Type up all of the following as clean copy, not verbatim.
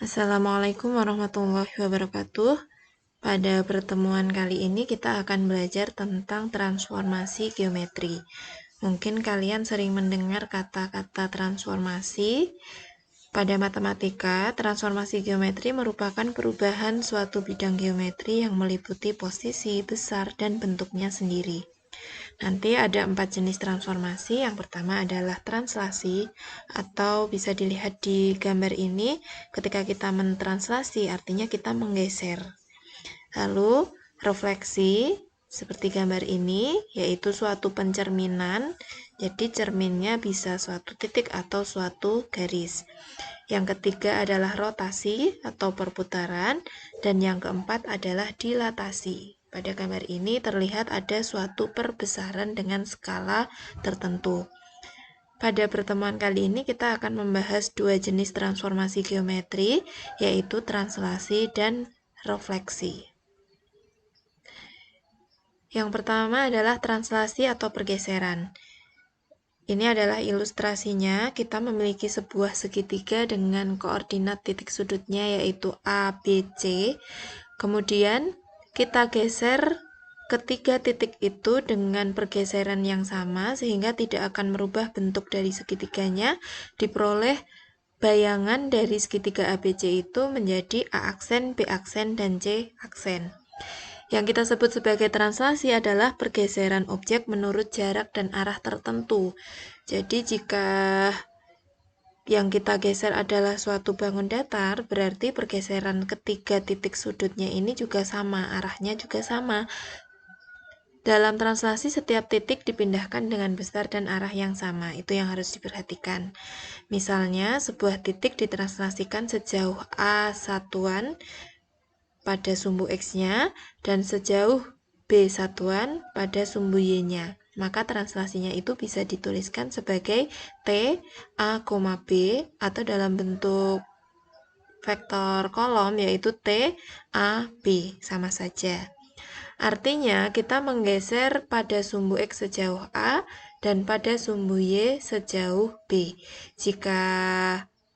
Assalamualaikum warahmatullahi wabarakatuh. Pada pertemuan kali ini kita akan belajar tentang transformasi geometri. Mungkin kalian sering mendengar kata-kata transformasi. Pada matematika, transformasi geometri merupakan perubahan suatu bidang geometri yang meliputi posisi, besar, dan bentuknya sendiri. Nanti ada 4 jenis transformasi. Yang pertama adalah translasi, atau bisa dilihat di gambar ini, ketika kita mentranslasi artinya kita menggeser. Lalu refleksi, seperti gambar ini, yaitu suatu pencerminan. Jadi cerminnya bisa suatu titik atau suatu garis. Yang ketiga adalah rotasi atau perputaran, dan yang keempat adalah dilatasi. Pada gambar ini terlihat ada suatu perbesaran dengan skala tertentu. Pada pertemuan kali ini kita akan membahas dua jenis transformasi geometri, yaitu translasi dan refleksi. Yang pertama adalah translasi atau pergeseran. Ini adalah ilustrasinya. Kita memiliki sebuah segitiga dengan koordinat titik sudutnya yaitu A, B, C. Kemudian kita geser ketiga titik itu dengan pergeseran yang sama sehingga tidak akan merubah bentuk dari segitiganya. Diperoleh bayangan dari segitiga ABC itu menjadi A aksen, B aksen, dan C aksen. Yang kita sebut sebagai translasi adalah pergeseran objek menurut jarak dan arah tertentu. Jadi jika yang kita geser adalah suatu bangun datar, berarti pergeseran ketiga titik sudutnya ini juga sama, arahnya juga sama. Dalam translasi, setiap titik dipindahkan dengan besar dan arah yang sama. Itu yang harus diperhatikan. Misalnya, sebuah titik ditranslasikan sejauh A satuan pada sumbu X-nya dan sejauh B satuan pada sumbu Y-nya. Maka translasinya itu bisa dituliskan sebagai T, A, B atau dalam bentuk vektor kolom yaitu T, A, B. Sama saja. Artinya kita menggeser pada sumbu X sejauh A dan pada sumbu Y sejauh B. Jika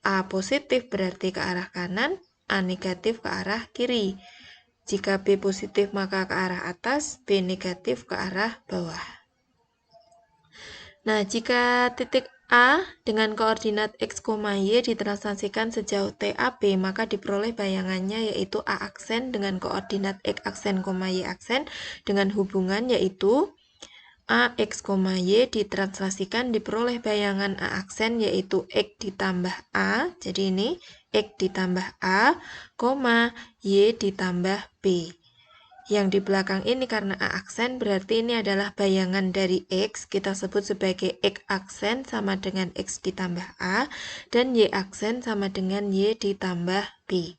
A positif berarti ke arah kanan, A negatif ke arah kiri. Jika B positif maka ke arah atas, B negatif ke arah bawah. Nah, jika titik A dengan koordinat X, Y ditranslasikan sejauh TAB, maka diperoleh bayangannya yaitu A aksen dengan koordinat X aksen, Y aksen dengan hubungan yaitu A, X, Y ditranslasikan diperoleh bayangan A aksen yaitu X ditambah A, jadi ini X ditambah A, Y ditambah B. Yang di belakang ini karena A aksen berarti ini adalah bayangan dari X, kita sebut sebagai X aksen sama dengan X ditambah A, dan Y aksen sama dengan Y ditambah B.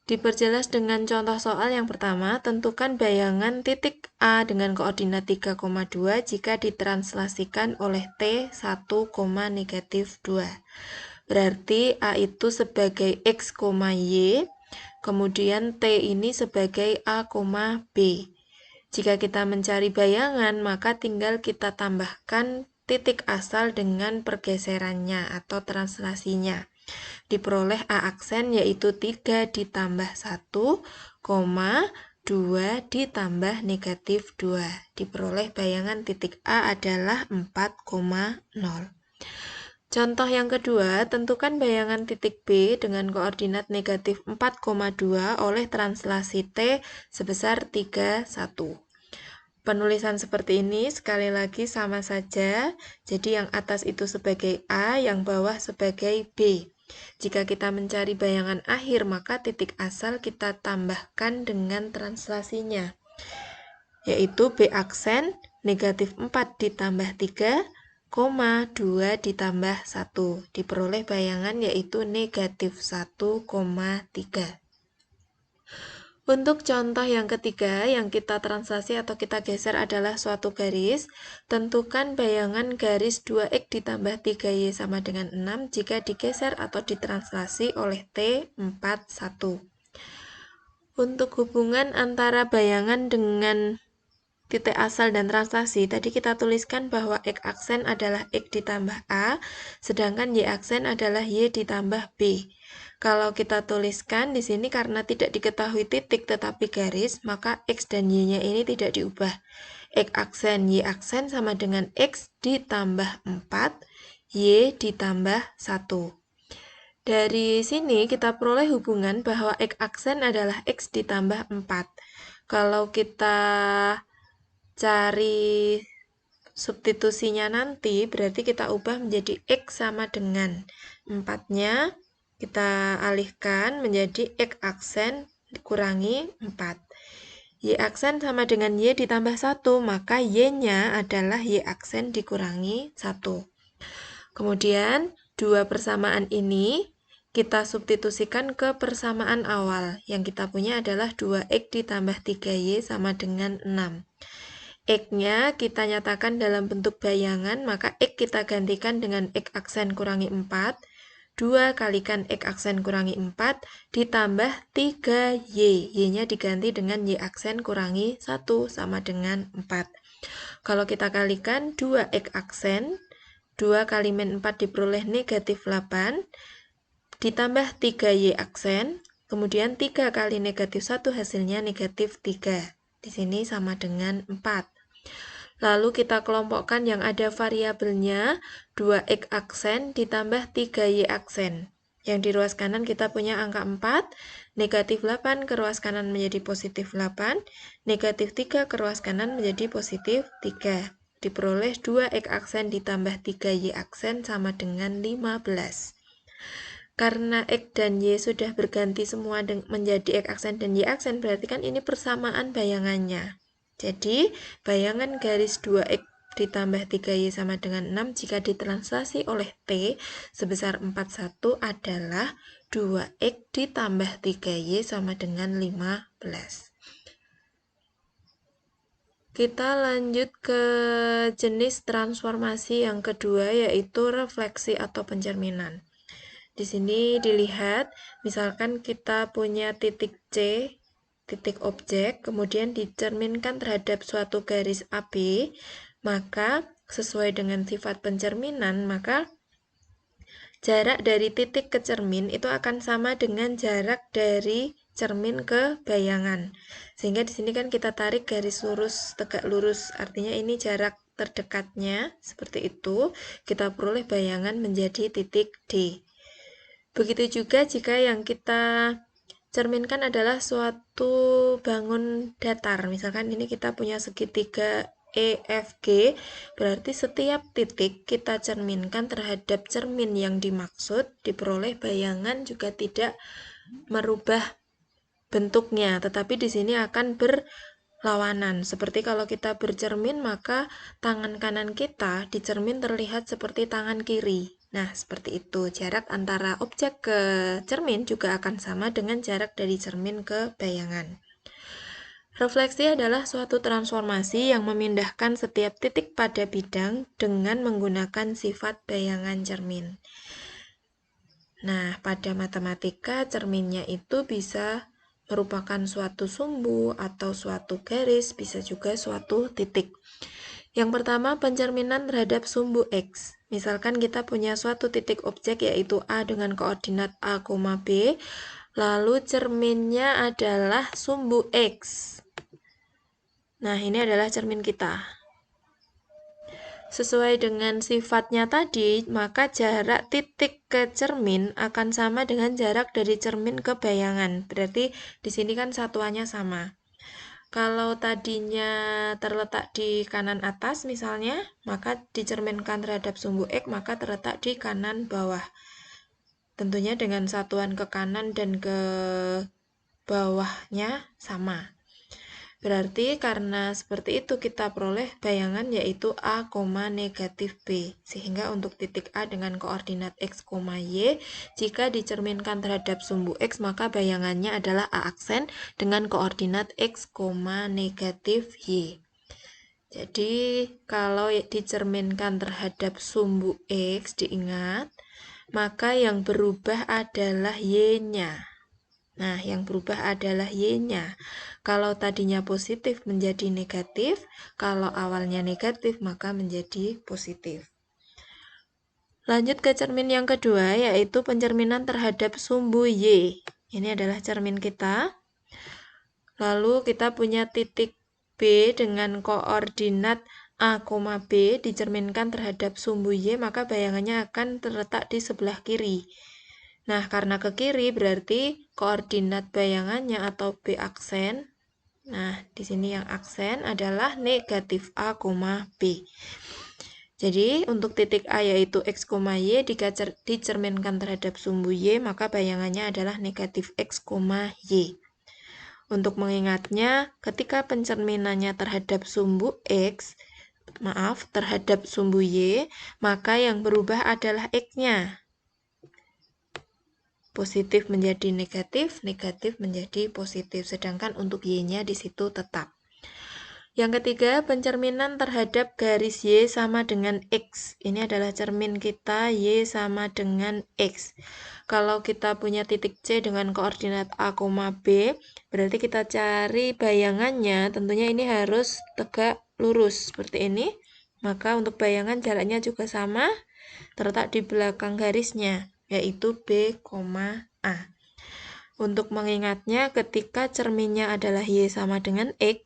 Diperjelas dengan contoh soal yang pertama, tentukan bayangan titik A dengan koordinat 3,2 jika ditranslasikan oleh T 1, negatif 2. Berarti A itu sebagai X, Y, kemudian T ini sebagai A, B. Jika kita mencari bayangan, maka tinggal kita tambahkan titik asal dengan pergeserannya atau translasinya. Diperoleh A aksen yaitu 3 ditambah 1, 2 ditambah negatif 2. Diperoleh bayangan titik A adalah 4,0. Contoh yang kedua, tentukan bayangan titik B dengan koordinat negatif 4,2 oleh translasi T sebesar 3, 1. Penulisan seperti ini sekali lagi sama saja, jadi yang atas itu sebagai A, yang bawah sebagai B. Jika kita mencari bayangan akhir, maka titik asal kita tambahkan dengan translasinya, yaitu B aksen negatif 4 ditambah 3, 2 ditambah 1. Diperoleh bayangan yaitu negatif 1,3. Untuk contoh yang ketiga, yang kita translasi atau kita geser adalah suatu garis. Tentukan bayangan garis 2X ditambah 3Y sama dengan 6 jika digeser atau ditranslasi oleh T 41. Untuk hubungan antara bayangan dengan titik asal dan translasi, tadi kita tuliskan bahwa X aksen adalah X ditambah A, sedangkan Y aksen adalah Y ditambah B. Kalau kita tuliskan di sini karena tidak diketahui titik tetapi garis, maka X dan Y-nya ini tidak diubah. X aksen, Y aksen sama dengan X ditambah 4, Y ditambah 1. Dari sini kita peroleh hubungan bahwa X aksen adalah X ditambah 4. Kalau kita cari substitusinya nanti, berarti kita ubah menjadi X sama dengan 4-nya, kita alihkan menjadi X aksen dikurangi 4. Y aksen sama dengan Y ditambah 1, maka Y-nya adalah Y aksen dikurangi 1. Kemudian, dua persamaan ini kita substitusikan ke persamaan awal. Yang kita punya adalah 2X ditambah 3Y sama dengan 6. X-nya kita nyatakan dalam bentuk bayangan, maka X kita gantikan dengan X aksen kurangi 4. 2 kalikan X aksen kurangi 4 ditambah 3Y. Y-nya diganti dengan Y aksen kurangi 1 sama dengan 4. Kalau kita kalikan 2X aksen, 2 kali min 4 diperoleh negatif 8, ditambah 3Y aksen, kemudian 3 kali negatif 1 hasilnya negatif 3. Di sini sama dengan 4. Lalu kita kelompokkan yang ada variabelnya 2X aksen ditambah 3Y aksen. Yang di ruas kanan kita punya angka 4, negatif 8 ke ruas kanan menjadi positif 8, negatif 3 ke ruas kanan menjadi positif 3. Diperoleh 2X aksen ditambah 3Y aksen sama dengan 15. Karena X dan Y sudah berganti semua menjadi X aksen dan Y aksen, berarti kan ini persamaan bayangannya. Jadi, bayangan garis 2X ditambah 3Y sama dengan 6 jika ditranslasi oleh T sebesar 41 adalah 2X ditambah 3Y sama dengan 15. Kita lanjut ke jenis transformasi yang kedua, yaitu refleksi atau pencerminan. Di sini dilihat, misalkan kita punya titik C, titik objek, kemudian dicerminkan terhadap suatu garis AB, maka sesuai dengan sifat pencerminan, maka jarak dari titik ke cermin itu akan sama dengan jarak dari cermin ke bayangan. Sehingga di sini kan kita tarik garis lurus, tegak lurus, artinya ini jarak terdekatnya, seperti itu. Kita peroleh bayangan menjadi titik D. Begitu juga jika yang kita cerminkan adalah suatu bangun datar. Misalkan ini kita punya segitiga EFG, berarti setiap titik kita cerminkan terhadap cermin yang dimaksud, diperoleh bayangan juga tidak merubah bentuknya, tetapi di sini akan berlawanan. Seperti kalau kita bercermin, maka tangan kanan kita di cermin terlihat seperti tangan kiri. Nah, seperti itu. Jarak antara objek ke cermin juga akan sama dengan jarak dari cermin ke bayangan. Refleksi adalah suatu transformasi yang memindahkan setiap titik pada bidang dengan menggunakan sifat bayangan cermin. Nah, pada matematika, cerminnya itu bisa merupakan suatu sumbu atau suatu garis, bisa juga suatu titik. Yang pertama, pencerminan terhadap sumbu X. Misalkan kita punya suatu titik objek yaitu A dengan koordinat A, B, lalu cerminnya adalah sumbu X. Nah, ini adalah cermin kita. Sesuai dengan sifatnya tadi, maka jarak titik ke cermin akan sama dengan jarak dari cermin ke bayangan. Berarti di sini kan satuannya sama. Kalau tadinya terletak di kanan atas misalnya, maka dicerminkan terhadap sumbu X, maka terletak di kanan bawah. Tentunya dengan satuan ke kanan dan ke bawahnya sama. Berarti karena seperti itu kita peroleh bayangan yaitu A, negatif B. Sehingga untuk titik A dengan koordinat X, Y, jika dicerminkan terhadap sumbu X, maka bayangannya adalah A aksen dengan koordinat X, negatif Y. Jadi kalau dicerminkan terhadap sumbu X, diingat, maka yang berubah adalah Y-nya. Nah, yang berubah adalah Y-nya. Kalau tadinya positif menjadi negatif, kalau awalnya negatif maka menjadi positif. Lanjut ke cermin yang kedua, yaitu pencerminan terhadap sumbu Y. Ini adalah cermin kita. Lalu kita punya titik B dengan koordinat A, B dicerminkan terhadap sumbu Y, maka bayangannya akan terletak di sebelah kiri. Nah, karena ke kiri berarti koordinat bayangannya atau B aksen. Nah, di sini yang aksen adalah negatif A, B. Jadi, untuk titik A yaitu X, Y dicerminkan terhadap sumbu Y, maka bayangannya adalah negatif X, Y. Untuk mengingatnya, ketika pencerminannya terhadap sumbu terhadap sumbu Y, maka yang berubah adalah X-nya. Positif menjadi negatif, negatif menjadi positif, sedangkan untuk Y-nya di situ tetap. Yang ketiga, pencerminan terhadap garis Y sama dengan X. Ini adalah cermin kita, Y sama dengan X. Kalau kita punya titik C dengan koordinat A, B, berarti kita cari bayangannya, tentunya ini harus tegak lurus, seperti ini. Maka untuk bayangan jaraknya juga sama, terletak di belakang garisnya, yaitu B, A. Untuk mengingatnya, ketika cerminnya adalah Y sama dengan X,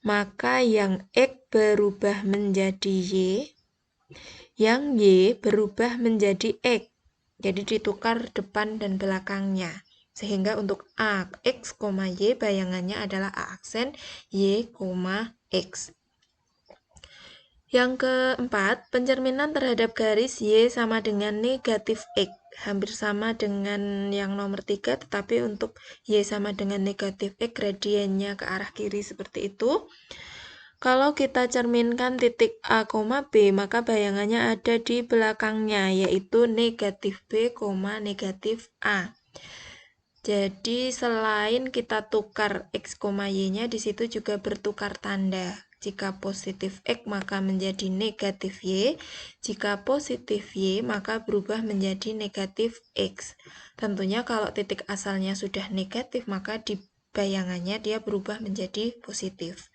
maka yang X berubah menjadi Y, yang Y berubah menjadi X. Jadi ditukar depan dan belakangnya. Sehingga untuk A, X, Y bayangannya adalah A aksen Y, X. Yang keempat, pencerminan terhadap garis Y sama dengan negatif X. Hampir sama dengan yang nomor 3, tetapi untuk Y sama dengan negatif X, gradiennya ke arah kiri seperti itu. Kalau kita cerminkan titik A, B, maka bayangannya ada di belakangnya, yaitu negatif B, negatif A. Jadi selain kita tukar X, Y-nya, di situ juga bertukar tanda. Jika positif X maka menjadi negatif Y, jika positif Y maka berubah menjadi negatif X. Tentunya kalau titik asalnya sudah negatif maka di bayangannya dia berubah menjadi positif.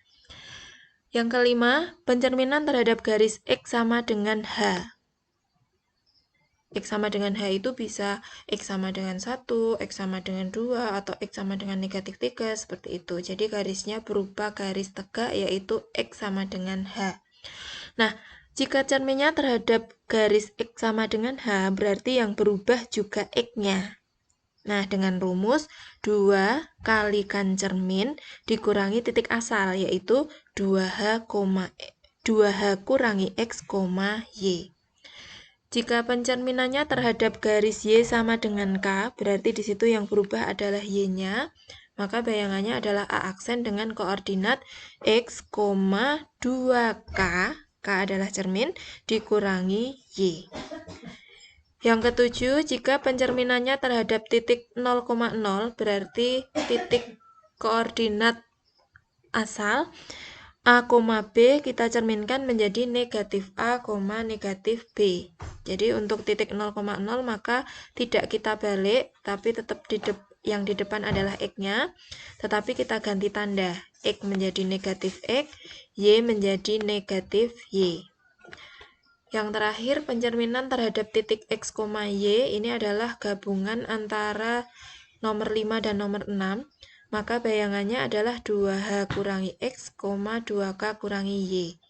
Yang kelima, pencerminan terhadap garis X sama dengan H. X sama dengan H itu bisa X sama dengan 1, X sama dengan 2, atau X sama dengan negatif 3, seperti itu. Jadi garisnya berupa garis tegak, yaitu X sama dengan H. Nah, jika cerminnya terhadap garis X sama dengan H, berarti yang berubah juga X-nya. Nah, dengan rumus 2 kalikan cermin dikurangi titik asal, yaitu 2H kurangi X, Y. Jika pencerminannya terhadap garis Y sama dengan K, berarti di situ yang berubah adalah Y-nya, maka bayangannya adalah A aksen dengan koordinat X, 2K, K adalah cermin, dikurangi Y. Yang ketujuh, jika pencerminannya terhadap titik 0,0, berarti titik koordinat asal A, B kita cerminkan menjadi negatif A, negatif B. Jadi untuk titik 0,0 maka tidak kita balik, tapi tetap yang di depan adalah X-nya, tetapi kita ganti tanda. X menjadi negatif X, Y menjadi negatif Y. Yang terakhir, pencerminan terhadap titik X, Y ini adalah gabungan antara nomor 5 dan nomor 6. Maka bayangannya adalah 2H kurangi X, 2K kurangi Y.